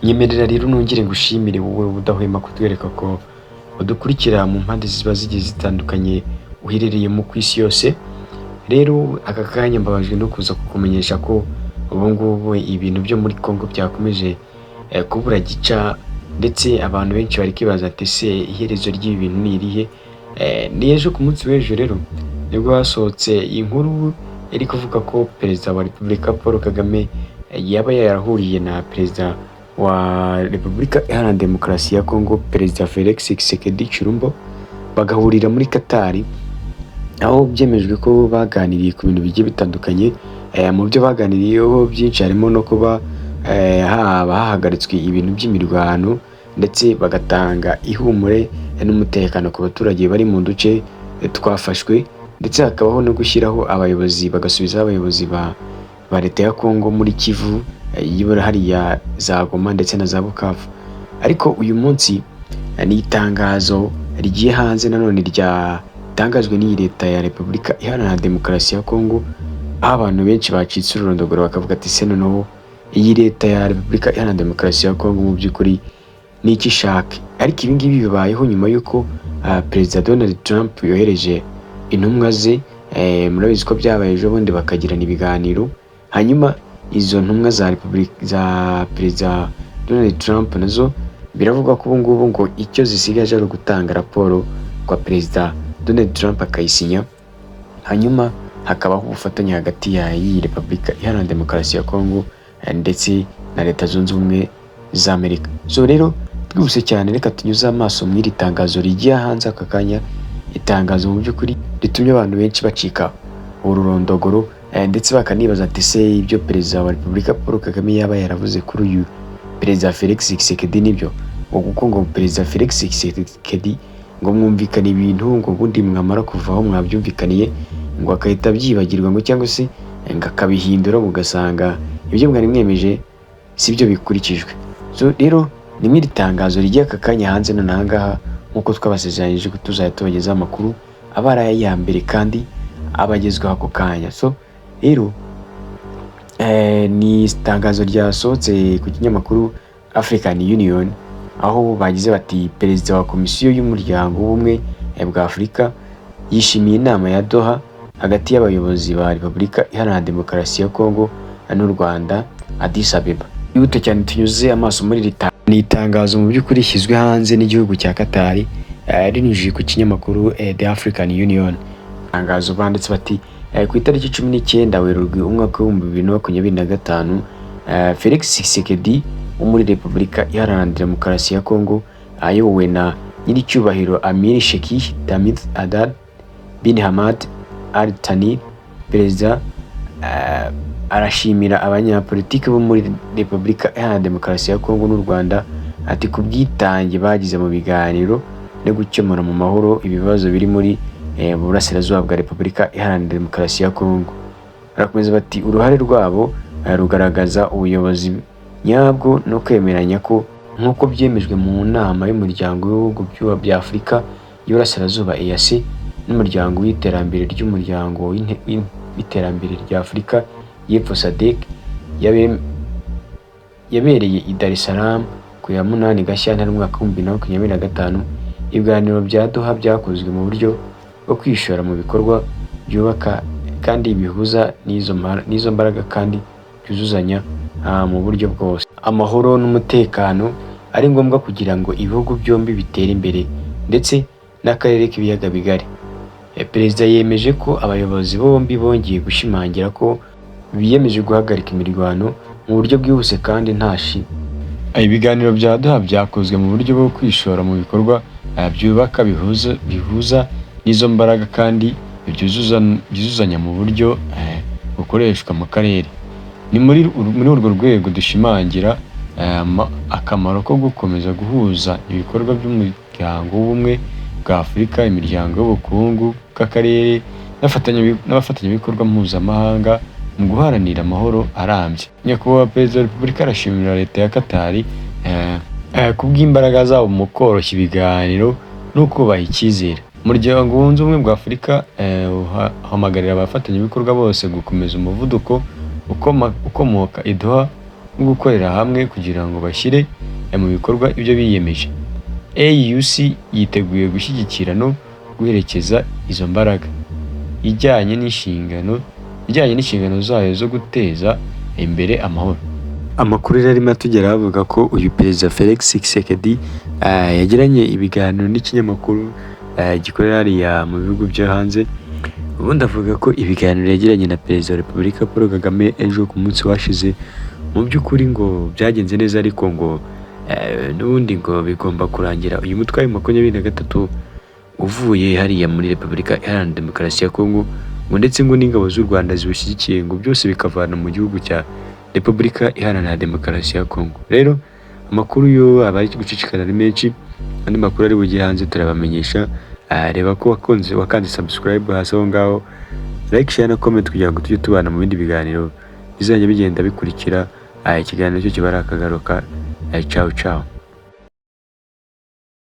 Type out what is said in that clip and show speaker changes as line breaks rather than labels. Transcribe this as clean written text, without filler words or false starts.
Nyemerera rero nongere ngushimire wowe udahwema kutwereka ko udukurikira mu mpande ziba zigiye zitandukanye uherereyemo ku isi yose. Rero aka kanya mbabajwe no kuza kukumenyesha ko ubu ngubu ibintu byo muri Congo byakomeje kubura gica, ndetse abantu benshi bari kwibaza ati ese iherezo ry'ibi bintu ni irihe? Ni ejo ku munsi w'ejo rero nibwo hasohotse inkuru iri kuvuga ko perezida wa Repubulika Paul Kagame yaba yarahuriye na perezida wa Repubulika Iharanira Demokarasi ya Congo, perezida Felix Tshisekedi Tshilombo, bagahurira muri Qatar, aho byemejwe ko baganiriye ku bintu bigiye bitandukanye. Mu byo baganiriyeho byinshi harimo no kuba haba hahagaritswe ibintu by'imirwano, ndetse bagatanga ihumure n'umutekano ku baturage bari mu duce twafashwe, ndetse hakabaho no gushyiraho abayobozi, bagasubizaho abayobozi ba leta ya Congo muri Kivu yibura hariya za Goma ndetse na za Bukavu. Ariko uyu munsi ni itangazo rigiye hanze nanone ryatangajwe n'iyi leta ya Repubulika Iharanira Demokarasi ya Congo, aho abantu benshi bacitse ururondogoro bakavuga ati se noneho iyi leta ya Repubulika Iharanira Demokarasi ya Congo mu by'ukuri ni iki ishaka? Ariko ibi ngibi bibayeho nyuma y'uko perezida Donald Trump yohereje intumwa ze, murabizi ko byabaye ejo bundi bakagirana ibiganiro. Hanyuma izo ntumwa za perezida Donald Trump nazo biravuga ko ubu ngubu ngo icyo zisigaje ari ugutanga raporo kwa perezida Donald Trump akayisinya, hanyuma hakabaho ubufatanye hagati y'iyi Repubulika Iharanira Demokarasi ya Congo ndetse na Leta Zunze Ubumwe za Amerika. So rero twihuse cyane reka tunyuze amaso muri iri tangazo rigiye hanze aka kanya, itangazo mu by'ukuri ritumye abantu benshi bacika ururondogoro, ndetse bakanibaza ati se ibyo perezida wa Repubulika Paul Kagame yaba yaravuze kuri uyu perezida Felix Tshisekedi nibyo? Kuko ngo perezida Felix Tshisekedi ngo mwumvikane ibintu ngo ubundi mwamara kuvaho mwabyumvikaniye ngo akahita byibagirwa ngo cyangwa se ngo akabihindura mugasanga ibyo mwari mwemeje si byo bikurikijwe. So rero ni mw'iri tangazo rigiye aka kanya hanze none aha ngaha, nk'uko twabasezeranyije ko tuzajya tubagezaho amakuru aba ari aya mbere kandi abagezweho ako kanya. So rero ni itangazo ryasohotse ku kinyamakuru African Union, aho bagize bati perezida wa komisiyo y'umuryango w'ubumwe bwa Afurika yishimiye inama ya Doha hagati y'abayobozi ba Repubulika Iharanira Demokarasi ya Congo n'u Rwanda, Addis Abeba. Yihute cyane tunyuze amaso muri iri ni itangazo mu by'ukuri rishyizwe hanze n'igihugu cya Qatar, rinyujije ku kinyamakuru The African Union. Itangazo banditse bati ku itariki 19 Werurwe umwaka wa 2025, Felix Tshisekedi wo muri Repubulika Iharanira Demokarasi ya Congo ayobowe na nyiricyubahiro Amir Sheikh Tamid Adad bin Hamad Al Thani, perezida, arashimira abanyapolitiki bo muri Repubulika Iharanira Demokarasi ya Congo n'u Rwanda ati ku bwitange bagize mu biganiro no gukemura mu mahoro ibibazo biri muri burasirazuba bwa Repubulika Iharanira Demokarasi ya Congo. Barakomeza bati uruhare rwabo rugaragaza ubuyobozi nyabwo no kwemeranya ko nk'uko byemejwe mu nama y'umuryango w'ibihugu bya Afurika y'Iburasirazuba EAC n'umuryango w'iterambere ry'umuryango w'iterambere rya Afurika y'Epfo SADC yabereye i Dar es Salaam ku ya 8 Gashyantare umwaka wa 2025. Ibiganiro bya Doha byakozwe mu buryo bwo kwishora mu bikorwa byubaka kandi bihuza n'izo mbaraga kandi byuzuzanya mu buryo bwose. Amahoro n'umutekano ari ngombwa kugira ngo ibihugu byombi bitere imbere ndetse n'akarere k'ibiyaga bigari. Perezida yemeje ko abayobozi bombi bongeye gushimangira ko biyemeje guhagarika imirwano mu buryo bwihuse kandi nta shiti. Ibiganiro bya Doha byakozwe mu buryo bwo kwishora mu bikorwa byubaka bihuza n'izo mbaraga kandi byuzuzanya mu buryo bukoreshwa mu karere. Ni muri urwo rwego dushimangira akamaro ko gukomeza guhuza ibikorwa by'umuryango w'ubumwe bwa Afurika, imiryango y'ubukungu bw'akarere n'abafatanyabikorwa mpuzamahanga mu guharanira amahoro arambye. Nyakubahwa Perezida wa Repubulika arashimira leta ya Qatar ku bw'imbaraga zabo mu koroshya ibiganiro no kubaha icyizere. Umuryango wunze ubumwe bwa Afurika uhamagarira abafatanyabikorwa bose gukomeza umuvuduko ukomoka i Doha no gukorera hamwe kugira ngo bashyire mu bikorwa ibyo biyemeje. AUC yiteguye gushyigikira no guherekeza izo mbaraga ijyanye n'inshingano zayo zo guteza imbere amahoro. Amakuru rero arimo atugeraho avuga ko uyu perezida Felix Tshisekedi yagiranye ibiganiro n'ikinyamakuru gikorera hariya mu bihugu byo hanze. Ubundi avuga ko ibiganiro yagiranye na perezida wa Repubulika Paul Kagame ejo ku munsi washize mu by'ukuri ngo byagenze neza, ariko ngo n'ubundi ngo bigomba kurangira uyu mutwe wa M23 uvuye hariya muri Repubulika Iharanira Demokarasi ya Kongo, ngo ndetse ngo n'ingabo z'u Rwanda ziwushyigikiye, ngo byose bikavana mu gihugu cya Repubulika Iharanira Demokarasi ya Kongo. Rero amakuru yo aba ari gucicikana ari menshi, andi makuru ari bugiye hanze turabamenyesha. Reba ko wakanze subscribe hasi aho ngaho, like, share na comment kugira ngo tujye tubana mu bindi biganiro bizajya bigenda bikurikira. Ikiganiro cyo kiba ari akagaruka. Ciao ciao.